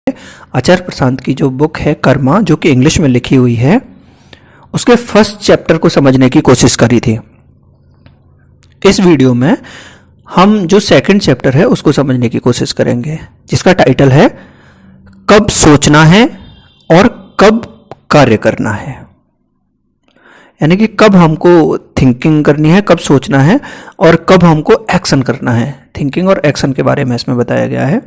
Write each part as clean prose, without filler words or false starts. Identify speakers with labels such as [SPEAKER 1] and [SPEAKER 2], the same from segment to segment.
[SPEAKER 1] आचार्य प्रशांत की जो बुक है कर्मा, जो कि इंग्लिश में लिखी हुई है, उसके फर्स्ट चैप्टर को समझने की कोशिश करी थी। इस वीडियो में हम जो सेकंड चैप्टर है उसको समझने की कोशिश करेंगे, जिसका टाइटल है कब सोचना है और कब कार्य करना है। यानी कि कब हमको थिंकिंग करनी है, कब सोचना है और कब हमको एक्शन करना है। थिंकिंग और एक्शन के बारे में इसमें बताया गया है।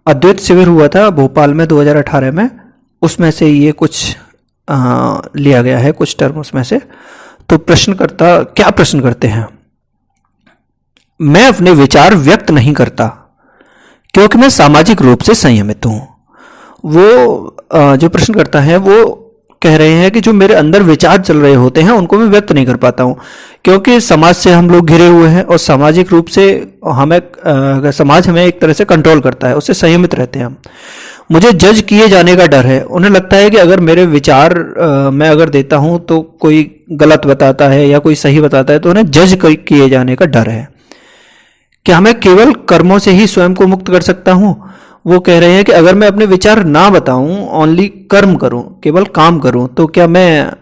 [SPEAKER 1] अद्वैत शिविर हुआ था भोपाल में 2018 में, उसमें से ये कुछ लिया गया है, कुछ टर्म उसमें से। तो प्रश्नकर्ता क्या प्रश्न करते हैं? मैं अपने विचार व्यक्त नहीं करता क्योंकि मैं सामाजिक रूप से संयमित हूं। वो जो प्रश्नकर्ता है वो कह रहे हैं कि जो मेरे अंदर विचार चल रहे होते हैं उनको मैं व्यक्त नहीं कर पाता हूं, क्योंकि समाज से हम लोग घिरे हुए हैं और सामाजिक रूप से समाज हमें एक तरह से कंट्रोल करता है, उससे संयमित रहते हैं हम। मुझे जज किए जाने का डर है। उन्हें लगता है कि अगर मेरे विचार मैं अगर देता हूं तो कोई गलत बताता है या कोई सही बताता है तो उन्हें जज किए जाने का डर है। क्या मैं केवल कर्मों से ही स्वयं को मुक्त कर सकता हूं? वो कह रहे हैं कि अगर मैं अपने विचार ना बताऊं, ओनली कर्म करूं, केवल काम करूं, तो क्या मैं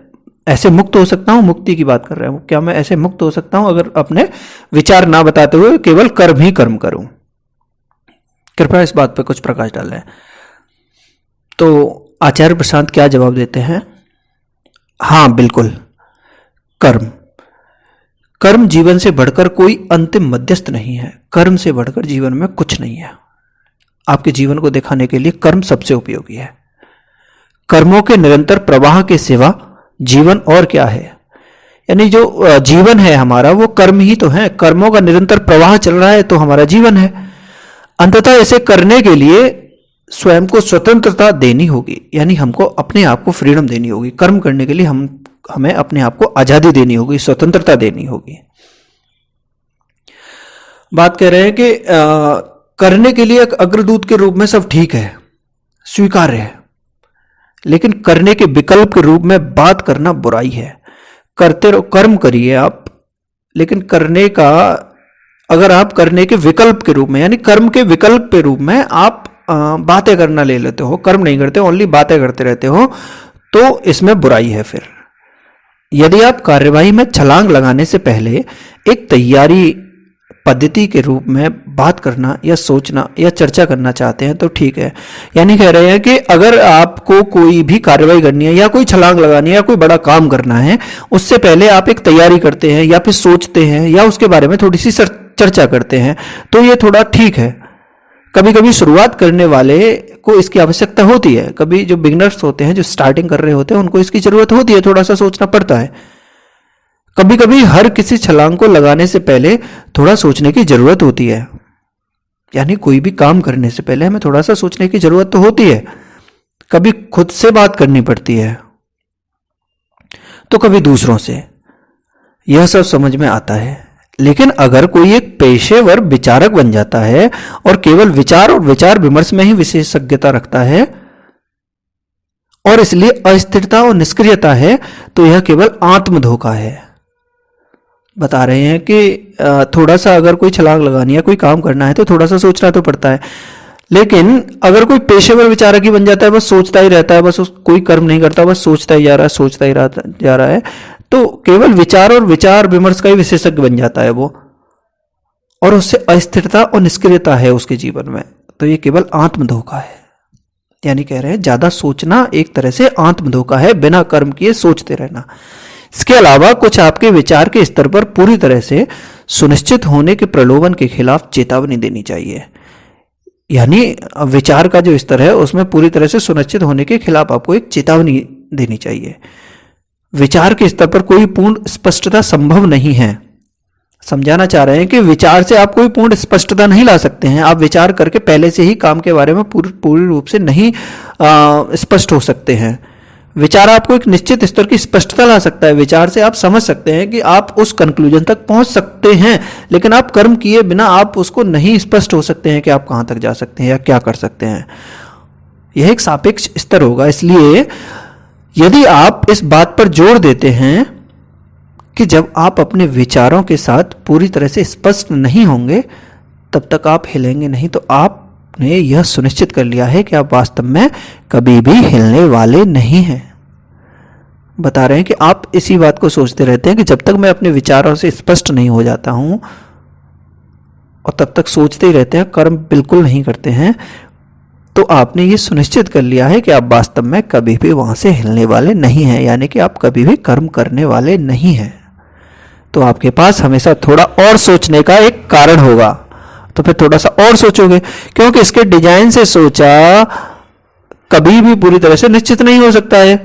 [SPEAKER 1] ऐसे मुक्त हो सकता हूं? मुक्ति की बात कर रहे हूं। क्या मैं ऐसे मुक्त हो सकता हूं अगर अपने विचार ना बताते हुए केवल कर्म ही कर्म करूं? कृपया इस बात पर कुछ प्रकाश डालें। तो आचार्य प्रशांत क्या जवाब देते हैं? हाँ, बिल्कुल, कर्म जीवन से बढ़कर कोई अंतिम मध्यस्थ नहीं है। कर्म से बढ़कर जीवन में कुछ नहीं है। आपके जीवन को दिखाने के लिए कर्म सबसे उपयोगी है। कर्मों के निरंतर प्रवाह के सिवा जीवन और क्या है? यानी जो जीवन है हमारा वो कर्म ही तो है। कर्मों का निरंतर प्रवाह चल रहा है तो हमारा जीवन है। अंततः इसे करने के लिए स्वयं को स्वतंत्रता देनी होगी, यानी हमको अपने आप को फ्रीडम देनी होगी। कर्म करने के लिए हमें अपने आप को आजादी देनी होगी, स्वतंत्रता देनी होगी। बात कह रहे हैं कि करने के लिए एक अग्रदूत के रूप में सब ठीक है, स्वीकार्य है, लेकिन करने के विकल्प के रूप में बात करना बुराई है। करते रहो, कर्म करिए आप, लेकिन करने का अगर आप करने के विकल्प के रूप में, यानी कर्म के विकल्प के रूप में आप बातें करना ले लेते हो, कर्म नहीं करते, ओनली बातें करते रहते हो, तो इसमें बुराई है। फिर यदि आप कार्यवाही में छलांग लगाने से पहले एक तैयारी पद्धति के रूप में बात करना या सोचना या चर्चा करना चाहते हैं तो ठीक है। यानी कह रहे हैं कि अगर आपको कोई भी कार्यवाही करनी है या कोई छलांग लगानी है या कोई बड़ा काम करना है, उससे पहले आप एक तैयारी करते हैं या फिर सोचते हैं या उसके बारे में थोड़ी सी चर्चा करते हैं, तो ये थोड़ा ठीक है। कभी कभी शुरुआत करने वाले को इसकी आवश्यकता होती है। कभी जो बिगिनर्स होते हैं, जो स्टार्टिंग कर रहे होते हैं, उनको इसकी जरूरत होती है, थोड़ा सा सोचना पड़ता है। कभी कभी हर किसी छलांग को लगाने से पहले थोड़ा सोचने की जरूरत होती है। यानी कोई भी काम करने से पहले हमें थोड़ा सा सोचने की जरूरत तो होती है। कभी खुद से बात करनी पड़ती है तो कभी दूसरों से। यह सब समझ में आता है। लेकिन अगर कोई एक पेशेवर विचारक बन जाता है और केवल विचार और विचार विमर्श में ही विशेषज्ञता रखता है और इसलिए अस्थिरता और निष्क्रियता है, तो यह केवल आत्मधोखा है। बता रहे हैं कि थोड़ा सा अगर कोई छलांग लगानी है, कोई काम करना है, तो थोड़ा सा सोचना तो पड़ता है। लेकिन अगर कोई पेशेवर विचारक ही बन जाता है, बस सोचता ही रहता है, बस कोई कर्म नहीं करता, बस सोचता ही जा रहा है, सोचता ही जा रहा है, तो केवल विचार और विचार विमर्श का ही विशेषज्ञ बन जाता है वो, और उससे अस्थिरता और निष्क्रियता है उसके जीवन में। तो ये केवल आत्मधोखा है। यानी कह रहे हैं ज्यादा सोचना एक तरह से आत्मधोखा है, बिना कर्म किए सोचते रहना। इसके अलावा कुछ आपके विचार के स्तर पर पूरी तरह से सुनिश्चित होने के प्रलोभन के खिलाफ चेतावनी देनी चाहिए। यानी विचार का जो स्तर है उसमें पूरी तरह से सुनिश्चित होने के खिलाफ आपको एक चेतावनी देनी चाहिए। विचार के स्तर पर कोई पूर्ण स्पष्टता संभव नहीं है। समझाना चाह रहे हैं कि विचार से आप कोई पूर्ण स्पष्टता नहीं ला सकते हैं। आप विचार करके पहले से ही काम के बारे में पूरी रूप से नहीं स्पष्ट हो सकते हैं। विचार आपको एक निश्चित स्तर की स्पष्टता ला सकता है। विचार से आप समझ सकते हैं कि आप उस कंक्लूजन तक पहुंच सकते हैं, लेकिन आप कर्म किए बिना आप उसको नहीं स्पष्ट हो सकते हैं कि आप कहां तक जा सकते हैं या क्या कर सकते हैं। यह एक सापेक्ष स्तर होगा। इसलिए यदि आप इस बात पर जोर देते हैं कि जब आप अपने विचारों के साथ पूरी तरह से स्पष्ट नहीं होंगे तब तक आप हिलेंगे नहीं, तो आप आपने यह सुनिश्चित कर लिया है कि आप वास्तव में कभी भी हिलने वाले नहीं हैं। बता रहे हैं कि आप इसी बात को सोचते रहते हैं कि जब तक मैं अपने विचारों से स्पष्ट नहीं हो जाता हूं, और तब तक सोचते ही रहते हैं, कर्म बिल्कुल नहीं करते हैं, तो आपने ये सुनिश्चित कर लिया है कि आप वास्तव में कभी भी वहां से हिलने वाले नहीं हैं, यानी कि आप कभी भी कर्म करने वाले नहीं हैं। तो आपके पास हमेशा थोड़ा और सोचने का एक कारण होगा, तो फिर थोड़ा सा और सोचोगे, क्योंकि इसके डिजाइन से सोचा कभी भी पूरी तरह से निश्चित नहीं हो सकता है,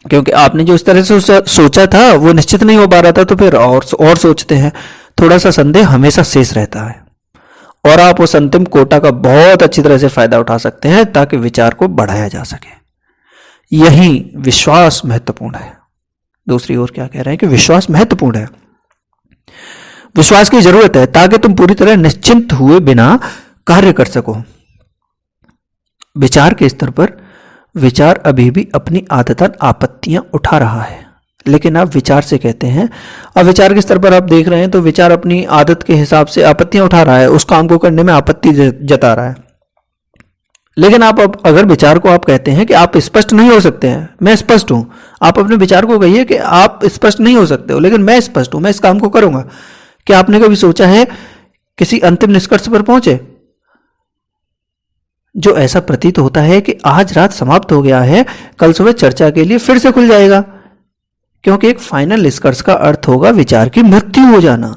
[SPEAKER 1] क्योंकि आपने जो इस तरह से सोचा था वो निश्चित नहीं हो पा रहा था, तो फिर और सोचते हैं। थोड़ा सा संदेह हमेशा शेष रहता है, और आप उस अंतिम कोटा का बहुत अच्छी तरह से फायदा उठा सकते हैं ताकि विचार को बढ़ाया जा सके। यही विश्वास महत्वपूर्ण है। दूसरी ओर क्या कह रहे हैं कि विश्वास महत्वपूर्ण है, विश्वास की जरूरत है ताकि तुम पूरी तरह निश्चिंत हुए बिना कार्य कर सको। विचार के स्तर पर विचार अभी भी अपनी आदतन आपत्तियां उठा रहा है, लेकिन आप विचार से कहते हैं, अब विचार के स्तर पर आप देख रहे हैं तो विचार अपनी आदत के हिसाब से आपत्तियां उठा रहा है, उस काम को करने में आपत्ति जता रहा है। लेकिन आप अब अगर विचार को आप कहते हैं कि आप स्पष्ट नहीं हो सकते हैं, मैं स्पष्ट हूं, आप अपने विचार को कहिए कि आप स्पष्ट नहीं हो सकते हो, लेकिन मैं स्पष्ट हूं, मैं इस काम को करूंगा। क्या आपने कभी सोचा है किसी अंतिम निष्कर्ष पर पहुंचे जो ऐसा प्रतीत होता है कि आज रात समाप्त हो गया है, कल सुबह चर्चा के लिए फिर से खुल जाएगा, क्योंकि एक फाइनल निष्कर्ष का अर्थ होगा विचार की मृत्यु हो जाना।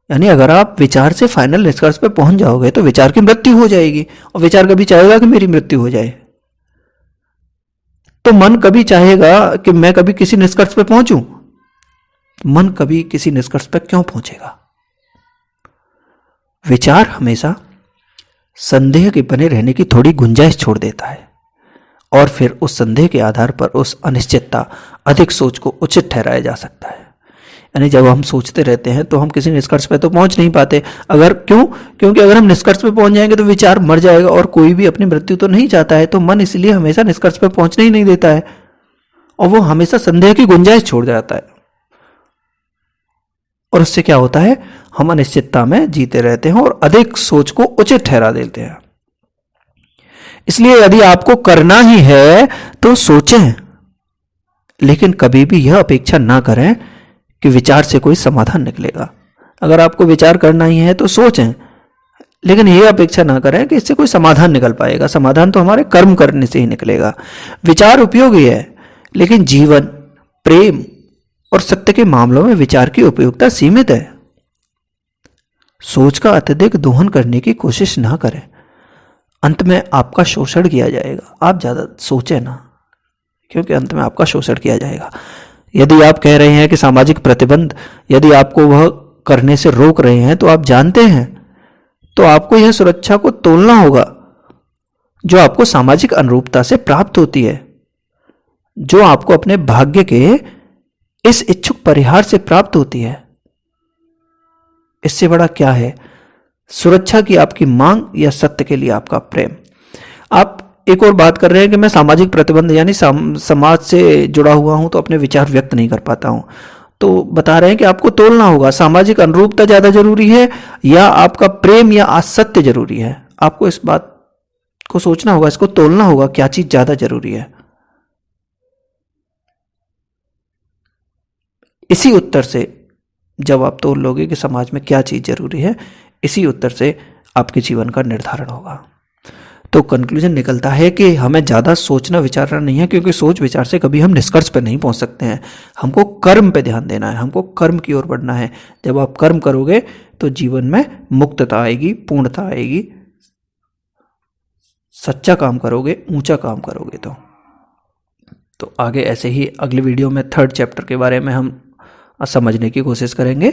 [SPEAKER 1] यानी अगर आप विचार से फाइनल निष्कर्ष पे पहुंच जाओगे तो विचार की मृत्यु हो जाएगी, और विचार कभी चाहेगा कि मेरी मृत्यु हो जाए? तो मन कभी चाहेगा कि मैं कभी किसी निष्कर्ष पे पहुंचूं? मन कभी किसी निष्कर्ष पर क्यों पहुंचेगा? विचार हमेशा संदेह के बने रहने की थोड़ी गुंजाइश छोड़ देता है, और फिर उस संदेह के आधार पर उस अनिश्चितता अधिक सोच को उचित ठहराया जा सकता है। यानी जब हम सोचते रहते हैं तो हम किसी निष्कर्ष पे तो पहुंच नहीं पाते। अगर क्योंकि अगर हम निष्कर्ष पे पहुंच जाएंगे तो विचार मर जाएगा, और कोई भी अपनी मृत्यु तो नहीं चाहता है, तो मन इसलिए हमेशा निष्कर्ष पे पहुंचने ही नहीं देता है, और वो हमेशा संदेह की गुंजाइश छोड़ जाता है। और उससे क्या होता है, हम अनिश्चितता में जीते रहते हैं और अधिक सोच को उचित ठहरा देते हैं। इसलिए यदि आपको करना ही है तो सोचें, लेकिन कभी भी यह अपेक्षा ना करें कि विचार से कोई समाधान निकलेगा। अगर आपको विचार करना ही है तो सोचें, लेकिन यह अपेक्षा ना करें कि इससे कोई समाधान निकल पाएगा। समाधान तो हमारे कर्म करने से ही निकलेगा। विचार उपयोगी है, लेकिन जीवन, प्रेम और सत्य के मामलों में विचार की उपयोगिता सीमित है। सोच का अत्यधिक दोहन करने की कोशिश ना करें, अंत में आपका शोषण किया जाएगा। आप ज्यादा सोचें ना, क्योंकि अंत में आपका शोषण किया जाएगा। यदि आप कह रहे हैं कि सामाजिक प्रतिबंध यदि आपको वह करने से रोक रहे हैं, तो आप जानते हैं, तो आपको यह सुरक्षा को तोलना होगा जो आपको सामाजिक अनुरूपता से प्राप्त होती है, जो आपको अपने भाग्य के इस इच्छुक परिहार से प्राप्त होती है। इससे बड़ा क्या है, सुरक्षा की आपकी मांग या सत्य के लिए आपका प्रेम। आप एक और बात कर रहे हैं कि मैं सामाजिक प्रतिबंध यानी समाज से जुड़ा हुआ हूं तो अपने विचार व्यक्त नहीं कर पाता हूं। तो बता रहे हैं कि आपको तोलना होगा, सामाजिक अनुरूपता ज्यादा जरूरी है या आपका प्रेम या असत्य जरूरी है। आपको इस बात को सोचना होगा, इसको तोलना होगा, क्या चीज ज्यादा जरूरी है। इसी उत्तर से जब आप तोल लोगे कि समाज में क्या चीज जरूरी है, इसी उत्तर से आपके जीवन का निर्धारण होगा। तो कंक्लूजन निकलता है कि हमें ज़्यादा सोचना विचारना नहीं है, क्योंकि सोच विचार से कभी हम निष्कर्ष पर नहीं पहुंच सकते हैं। हमको कर्म पे ध्यान देना है, हमको कर्म की ओर बढ़ना है। जब आप कर्म करोगे तो जीवन में मुक्तता आएगी, पूर्णता आएगी। सच्चा काम करोगे, ऊंचा काम करोगे। तो आगे ऐसे ही अगले वीडियो में 3rd चैप्टर के बारे में हम समझने की कोशिश करेंगे।